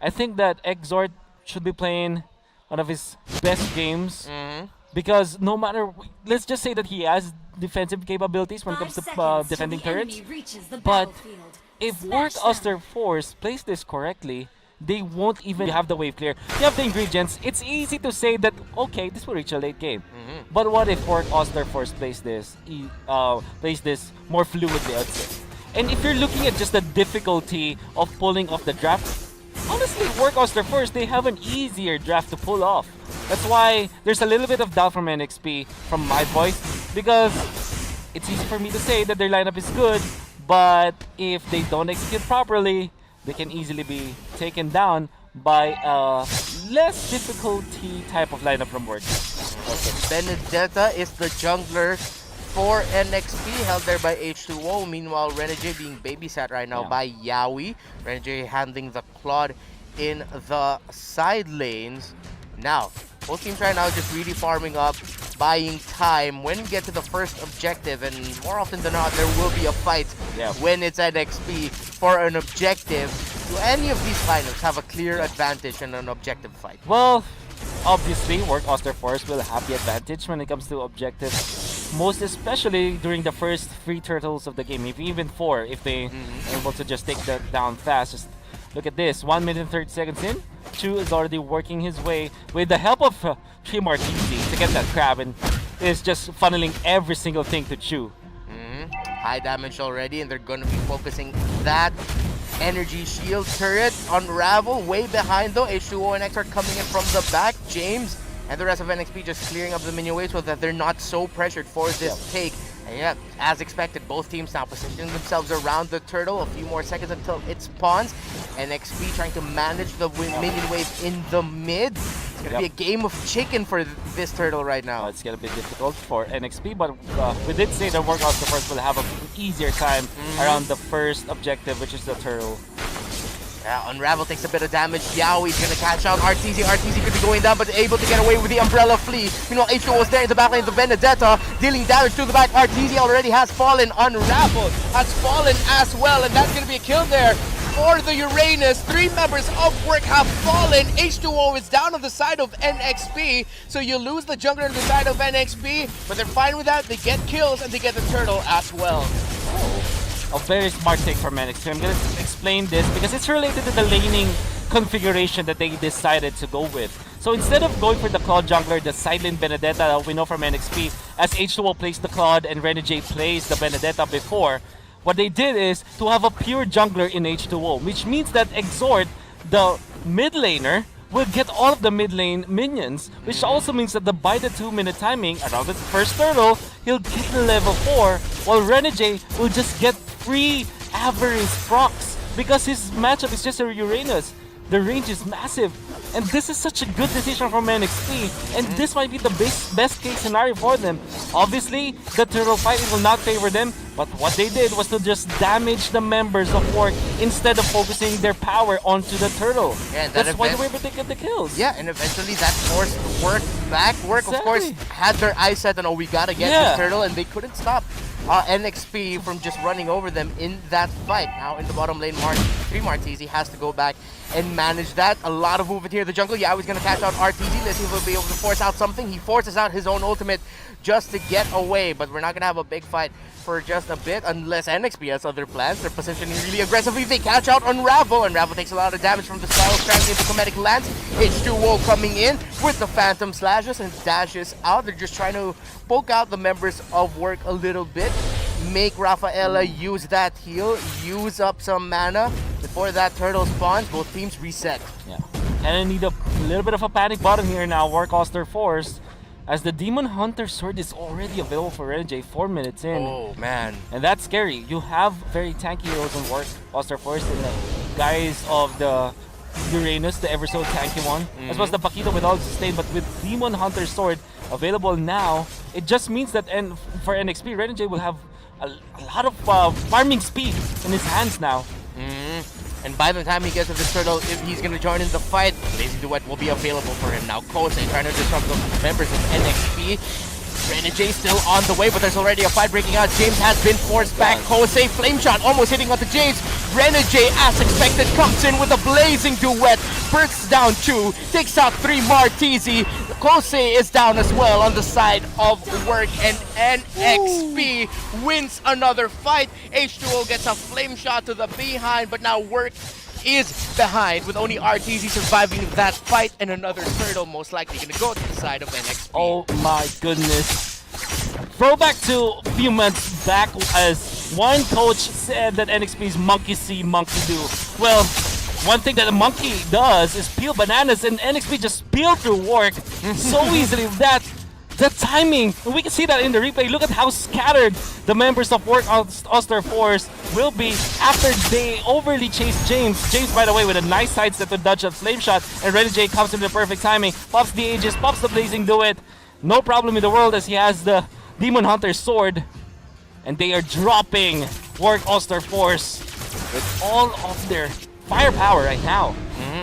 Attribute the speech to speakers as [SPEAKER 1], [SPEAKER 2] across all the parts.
[SPEAKER 1] I think that Exort should be playing one of his best games because no matter, let's just say that he has defensive capabilities when it comes to defending turrets, but if Work Oster Force plays this correctly, they won't even have the wave clear. You have the ingredients. It's easy to say that, okay, this will reach a late game. But what if Work Oster Force plays this more fluidly, I'd say. And if you're looking at just the difficulty of pulling off the draft, honestly, Work Oster Force, they have an easier draft to pull off. That's why there's a little bit of doubt from NXP, from my voice, because it's easy for me to say that their lineup is good, but if they don't execute properly, they can easily be taken down by a less difficulty type of lineup from Work.
[SPEAKER 2] Okay, Benedetta is the jungler for NXP, held there by H2O. Meanwhile, Renegade being babysat right now by Yawi. Renegade handling the Claude in the side lanes. Now, both teams right now just really farming up, buying time. When we get to the first objective, and more often than not, there will be a fight when it's NXP for an objective. Do any of these lineups have a clear advantage in an objective fight?
[SPEAKER 1] Well, obviously, Work Oster Force will have the advantage when it comes to objectives, most especially during the first 3 turtles of the game, if even 4, if they are able to just take that down fast. Just look at this, 1 minute and 30 seconds in, Chu is already working his way with the help of Tree Marquise to get that crab, and is just funneling every single thing to Chu.
[SPEAKER 2] High damage already, and they're going to be focusing that energy shield turret. Unravel way behind though. H2O and X are coming in from the back. James and the rest of NXP just clearing up the minion wave so that they're not so pressured for this take. And yeah, as expected, both teams now positioning themselves around the turtle. A few more seconds until it spawns. NXP trying to manage the minion wave in the mid. It's going to be a game of chicken for this turtle right now.
[SPEAKER 1] It's going to be difficult for NXP, but we did say that Work Oster Force will have an easier time around the first objective, which is the turtle.
[SPEAKER 2] Yeah, Unravel takes a bit of damage. Yaoi's gonna catch out RTZ. RTZ could be going down, but able to get away with the Umbrella Flea. Meanwhile, H2O was there in the back lane of Benedetta, dealing damage to the back. RTZ already has fallen. Unravel has fallen as well, and that's gonna be a kill there for the Uranus. 3 members of Work have fallen. H2O is down on the side of NXP, so you lose the jungler on the side of NXP, but they're fine with that. They get kills, and they get the turtle as well.
[SPEAKER 1] A very smart take from NXP. I'm going to explain this because it's related to the laning configuration that they decided to go with. So instead of going for the Claude jungler, the side lane Benedetta that we know from NXP, as H2O plays the Claude and Renegade plays the Benedetta before, what they did is to have a pure jungler in H2O, which means that Exort, the mid laner, will get all of the mid lane minions, which also means that by the 2-minute timing, around the first turtle, he'll get to level 4, while Renegade will just get free average procs because his matchup is just a Uranus. The range is massive, and this is such a good decision from NXP, and this might be the best case scenario for them. Obviously, the turtle fight will not favor them, but what they did was to just damage the members of Work instead of focusing their power onto the turtle.
[SPEAKER 2] Yeah,
[SPEAKER 1] that's why they were able to get the kills.
[SPEAKER 2] Yeah, and eventually that forced Work back. Work, of course, had their eyes set on, oh, we gotta get the turtle, and they couldn't stop NXP from just running over them in that fight. Now in the bottom lane, Tree Marquise has to go back and manage that. A lot of movement here in the jungle. Yeah, he's going to catch out RTZ. Let's see if he'll be able to force out something. He forces out his own ultimate just to get away, but we're not going to have a big fight for just a bit unless NXP has other plans. They're positioning really aggressively. They catch out Unravel. Unravel takes a lot of damage from the Spiral Strangling into Comedic Lance. H2O coming in with the Phantom Slashes and dashes out. They're just trying to poke out the members of Work a little bit. Make Rafaela use that heal, use up some mana before that turtle spawns. Both teams reset.
[SPEAKER 1] Yeah, and I need a little bit of a panic button here now. Work Oster Force, as the Demon Hunter sword is already available for Renegade 4 minutes in.
[SPEAKER 2] Oh man,
[SPEAKER 1] and that's scary. You have very tanky heroes in Work Oster Force, and the guys of the Uranus, the ever so tanky one, as well as the Paquito with all sustain. But with Demon Hunter sword available now, it just means that for NXP, Renegade will have a lot of farming speed in his hands now.
[SPEAKER 2] And by the time he gets to this turtle, if he's going to join in the fight, Lazy Duet will be available for him. Now Kosei trying to disrupt the members of NXP. Renegade still on the way, but there's already a fight breaking out. James has been forced back. Kosei Flame Shot almost hitting onto James. Renegade, as expected, comes in with a blazing duet, bursts down 2, takes out 3 Martizi. Kosei is down as well on the side of Work, and NXP wins another fight. H2O gets a flame shot to the behind, but now Work is behind with only RTZ surviving that fight, and another turtle most likely gonna go to the side of NXP.
[SPEAKER 1] Oh my goodness. Throwback to a few months back, as one coach said that NXP's monkey see, monkey do. Well, one thing that a monkey does is peel bananas, and NXP just peel through Work so easily. The timing, and we can see that in the replay. Look at how scattered the members of Work Oster Force will be after they overly chase James. James, by the way, with a nice sidestep to dodge a flame shot, and Renegade comes in the perfect timing, pops the Aegis, pops the blazing duet. No problem in the world as he has the Demon Hunter's sword, and they are dropping Work Oster Force with all of their firepower right now.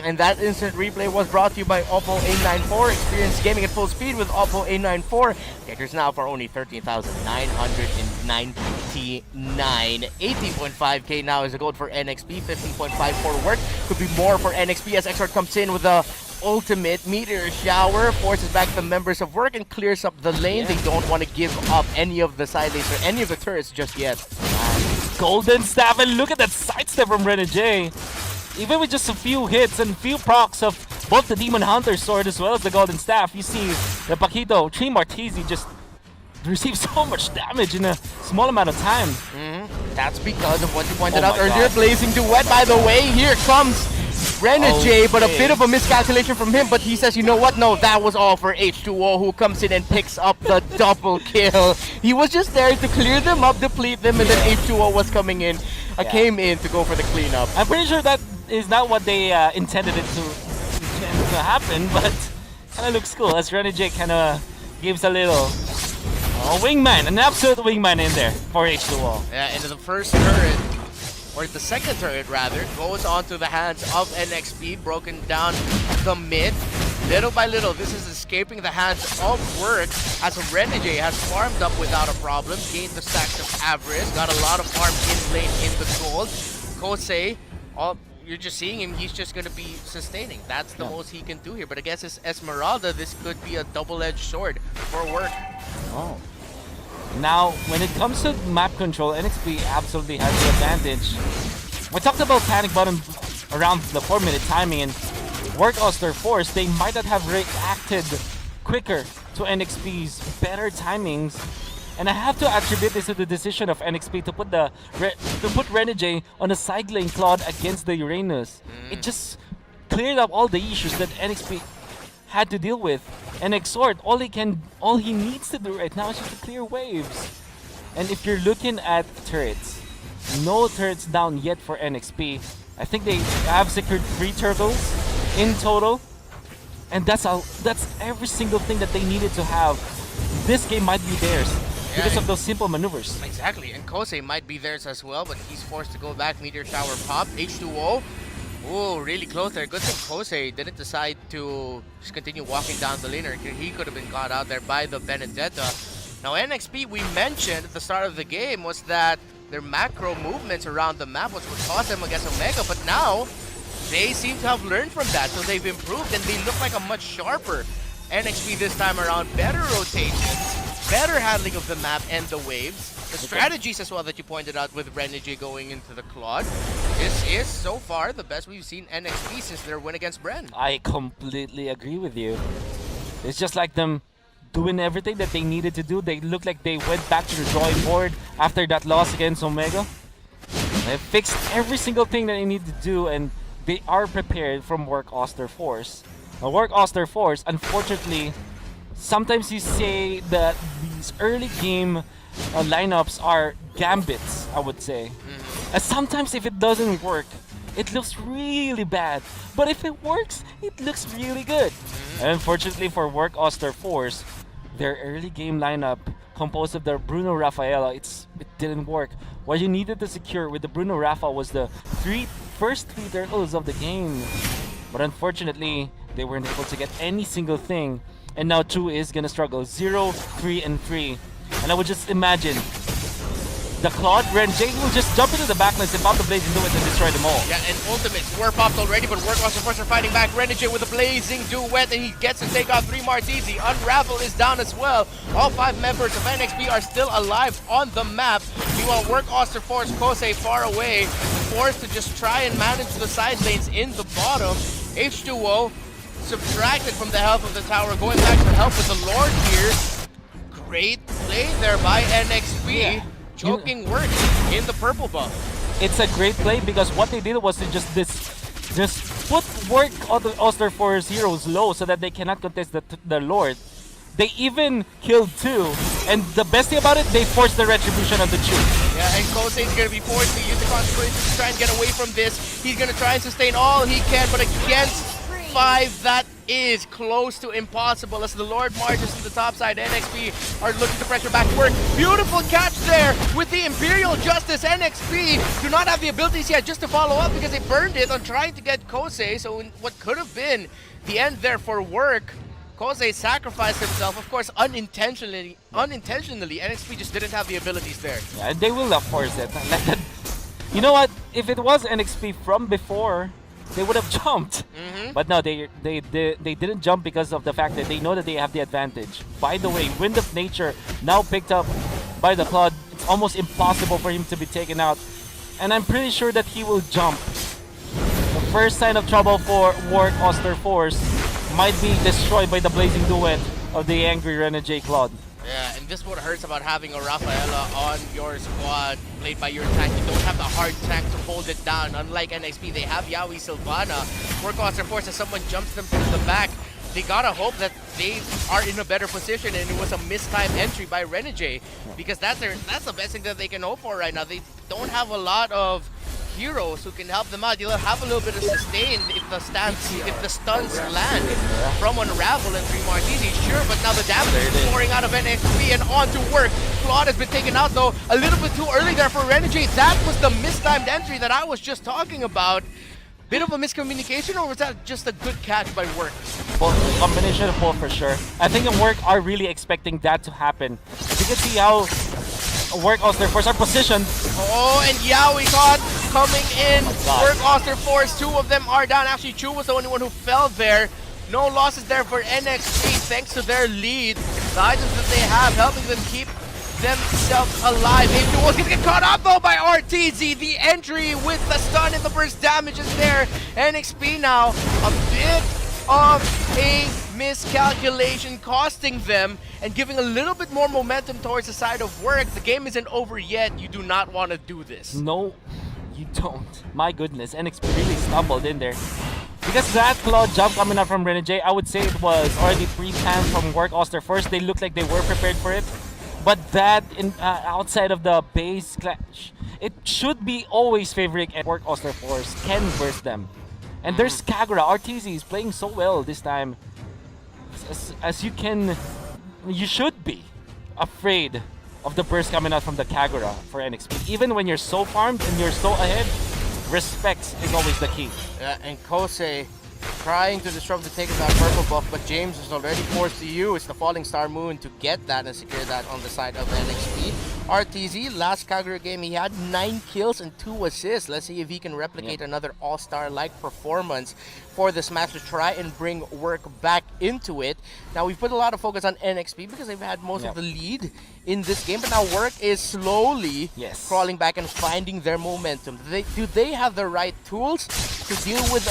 [SPEAKER 2] And that instant replay was brought to you by Oppo A94. Experience gaming at full speed with Oppo A94. Get yours now for only 13,999. 18.5k now is the gold for NXP. 15.5 for Work. Could be more for NXP as Xrd comes in with the ultimate meteor shower, forces back the members of Work and clears up the lane. They don't want to give up any of the side lanes or any of the turrets just yet.
[SPEAKER 1] Golden Staff, and look at that sidestep from Renegade. Even with just a few hits and few procs of both the Demon Hunter sword as well as the Golden Staff, you see the Paquito, Tree Martizi just receives so much damage in a small amount of time.
[SPEAKER 2] That's because of what you pointed out earlier. Blazing duet, by the way. Here comes Renegade, but a bit of a miscalculation from him. But he says, you know what? No, that was all for H2O, who comes in and picks up the double kill. He was just there to clear them up, deplete them, and then H2O was coming in. Came in to go for the cleanup.
[SPEAKER 1] I'm pretty sure that is not what they intended it to happen, but kind of looks cool as Renegade kind of gives a little wingman, an absolute wingman in there for H2O.
[SPEAKER 2] Yeah, into the first turret, or the second turret rather, goes onto the hands of NXP, broken down the mid. Little by little, this is escaping the hands of Work as Renegade has farmed up without a problem, gained the stacks of avarice, got a lot of farm in lane in the gold. Kosei, you're just seeing him, he's just going to be sustaining. That's the most he can do here. But against his Esmeralda, this could be a double-edged sword for Work.
[SPEAKER 1] Now, when it comes to map control, NXP absolutely has the advantage. We talked about panic button around the 4-minute timing, and Work Oster Force, they might not have reacted quicker to NXP's better timings. And I have to attribute this to the decision of NXP to put Renegade on a side lane Claude against the Uranus. It just cleared up all the issues that NXP had to deal with. And Exhort, all he needs to do right now is just to clear waves. And if you're looking at turrets, no turrets down yet for NXP. I think they have secured 3 turtles in total, and that's every single thing that they needed to have. This game might be theirs because of those simple maneuvers.
[SPEAKER 2] Exactly, and Kosei might be theirs as well, but he's forced to go back. Meteor shower pop. H2O. Oh, really close there. Good thing Kosei didn't decide to just continue walking down the lane, or he could have been caught out there by the Benedetta. Now NXP, we mentioned at the start of the game, was that their macro movements around the map was what cost them against Omega, but now they seem to have learned from that, so they've improved and they look like a much sharper NXP this time around. Better rotations, better handling of the map and the waves. The strategies as well that you pointed out with Renegade going into the Claude. This is so far the best we've seen NXP since their win against Bren.
[SPEAKER 1] I completely agree with you. It's just like them doing everything that they needed to do. They look like they went back to the drawing board after that loss against Omega. They fixed every single thing that they need to do, and they are prepared from Work Oster Force. Now, Work Oster Force, unfortunately, sometimes you say that these early game lineups are gambits, I would say. And sometimes if it doesn't work, it looks really bad. But if it works, it looks really good. And unfortunately for Work Oster Force, their early game lineup composed of the Bruno Rafaela, it didn't work. What you needed to secure with the Bruno Rafa was the first three turtles of the game. But unfortunately, they weren't able to get any single thing. And now 2 is gonna struggle. 0, 3, and 3. And I would just imagine the Claude, Renjay will just jump into the backlines and pop the Blazing Duet and destroy them all.
[SPEAKER 2] Yeah, and ultimates were popped already, but Workhorse are fighting back. Renegade with a Blazing Duet, and he gets to take out 3 Martizi. Unravel is down as well. All 5 members of NXP are still alive on the map. Meanwhile, Workhorse force Kosei far away, forced to just try and manage the side lanes in the bottom. H2O subtracted from the health of the tower, going back to help with the Lord here. Great play there by NXP.
[SPEAKER 1] Yeah.
[SPEAKER 2] Choking work in the purple buff.
[SPEAKER 1] It's a great play because what they did was to just put work on the Osterforce heroes low so that they cannot contest the Lord. They even killed 2, and the best thing about it, they forced the retribution of the Chu.
[SPEAKER 2] Yeah, and Kosei's gonna be forced to use the consequences to try and get away from this. He's gonna try and sustain all he can, but against 5, that is close to impossible as the Lord marches to the top side. NXP are looking to pressure back work. Beautiful catch there with the Imperial Justice. NXP do not have the abilities yet just to follow up because they burned it on trying to get Kosei. So in what could have been the end there for work, Kosei sacrificed himself, of course, unintentionally. NXP just didn't have the abilities there.
[SPEAKER 1] Yeah, and they will force it. You know what? If it was NXP from before, they would have jumped. But no, they didn't jump because of the fact that they know that they have the advantage. By the way, Wind of Nature now picked up by the Claude. It's almost impossible for him to be taken out. And I'm pretty sure that he will jump. The first sign of trouble for Wark Osterforce might be destroyed by the Blazing Duet of the angry Renegade Claude.
[SPEAKER 2] Yeah, and this is what hurts about having a Rafaela on your squad played by your tank. You don't have the hard tank to hold it down. Unlike NXP, they have Yaoi Sylvana. Workhorse force as someone jumps them to the back. They gotta hope that they are in a better position, and it was a mistimed entry by Renegade because that's the best thing that they can hope for right now. They don't have a lot of heroes who can help them out. You'll have a little bit of sustain if the stuns land from Unravel and 3 Martizi, sure, but now the damage is pouring out of NXP and on to work. Claude has been taken out though a little bit too early there for Renegade. That was the mistimed entry that I was just talking about. Bit of a miscommunication, or was that just a good catch by Work?
[SPEAKER 1] Well, combination of both for sure. I think the Work are really expecting that to happen. You can see how Work Osterforce are positioned.
[SPEAKER 2] Oh, and Yaoi caught coming in.
[SPEAKER 1] Oh
[SPEAKER 2] Work Osterforce, 2 of them are down. Actually, Chu was the only one who fell there. No losses there for NXP thanks to their lead. The items that they have helping them keep themselves alive. H2O was gonna get caught up though by RTZ. The entry with the stun and the burst damage is there. NXP now a bit of a miscalculation costing them and giving a little bit more momentum towards the side of Work. The game isn't over yet. You do not want to do this.
[SPEAKER 1] No, you don't. My goodness, NXP really stumbled in there. Because that Claude jump coming out from Renegade, I would say it was already pre-planned from Work Osterforce. They looked like they were prepared for it. But that outside of the base clash, it should be always favoring and Work Osterforce can burst them. And there's Kagura. RTZ is playing so well this time. As you should be afraid of the burst coming out from the Kagura for NXP. Even when you're so farmed and you're so ahead, respect is always the key.
[SPEAKER 2] Yeah, and Kosei trying to disrupt the take of that purple buff, but James is already forced to use the Falling Star Moon to get that and secure that on the side of NXP. RTZ, last Kagura game, he had 9 kills and 2 assists. Let's see if he can replicate another all-star-like performance for this match to try and bring Work back into it. Now, we've put a lot of focus on NXP because they've had most of the lead in this game, but now Work is slowly crawling back and finding their momentum. Do they have the right tools to deal with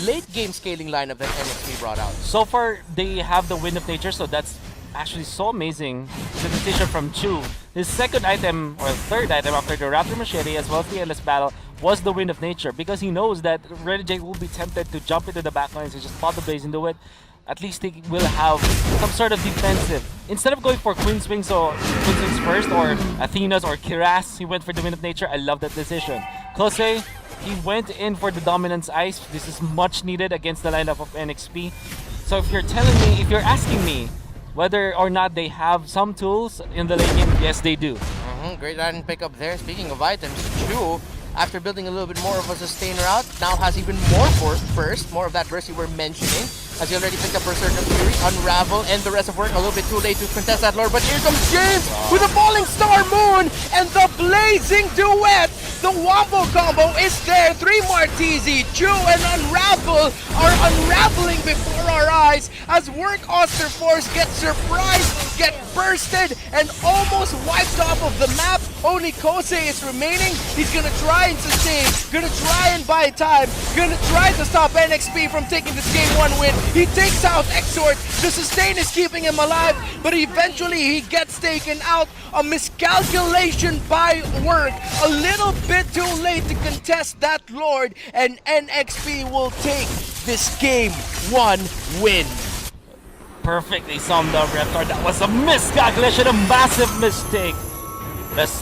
[SPEAKER 2] late-game scaling lineup that NXP brought out?
[SPEAKER 1] So far, they have the Wind of Nature, so that's actually so amazing. The decision from Chu. His second item, or third item after the Raptor Machete as well as the Endless Battle, was the Wind of Nature because he knows that Renegade will be tempted to jump into the backlines and just pop the Blaze into it. At least they will have some sort of defensive. Instead of going for Queen's Wings or Queen's Wings first, or Athena's or Kiras, he went for the Wind of Nature. I love that decision. Kosei, he went in for the Dominance Ice. This is much needed against the lineup of NXP. So if you're asking me whether or not they have some tools in the late game, yes they do.
[SPEAKER 2] Great item pickup there. Speaking of items, Chu, after building a little bit more of a sustain route, now has even more burst, more of that burst you were mentioning. as he already picked up Berserker Fury, Unravel, and the rest of work. A little bit too late to contest that Lord, but here comes James with a Falling Star Moon and the Blazing Duet. The Wombo combo is there. 3 Martizi, Chew, and Unravel are unraveling before our eyes as Work Oster Force gets surprised, get bursted, and almost wiped off of the map. Only Kosei is remaining. He's gonna try and sustain, gonna try and buy time, gonna try to stop NXP from taking this game 1 win. He takes out Exort. The sustain is keeping him alive, but eventually he gets taken out. A miscalculation by Work. A little bit too late to contest that Lord, and NXP will take this game 1 win.
[SPEAKER 1] Perfectly summed up, Reptar. That was a miscalculation, a massive mistake. Let's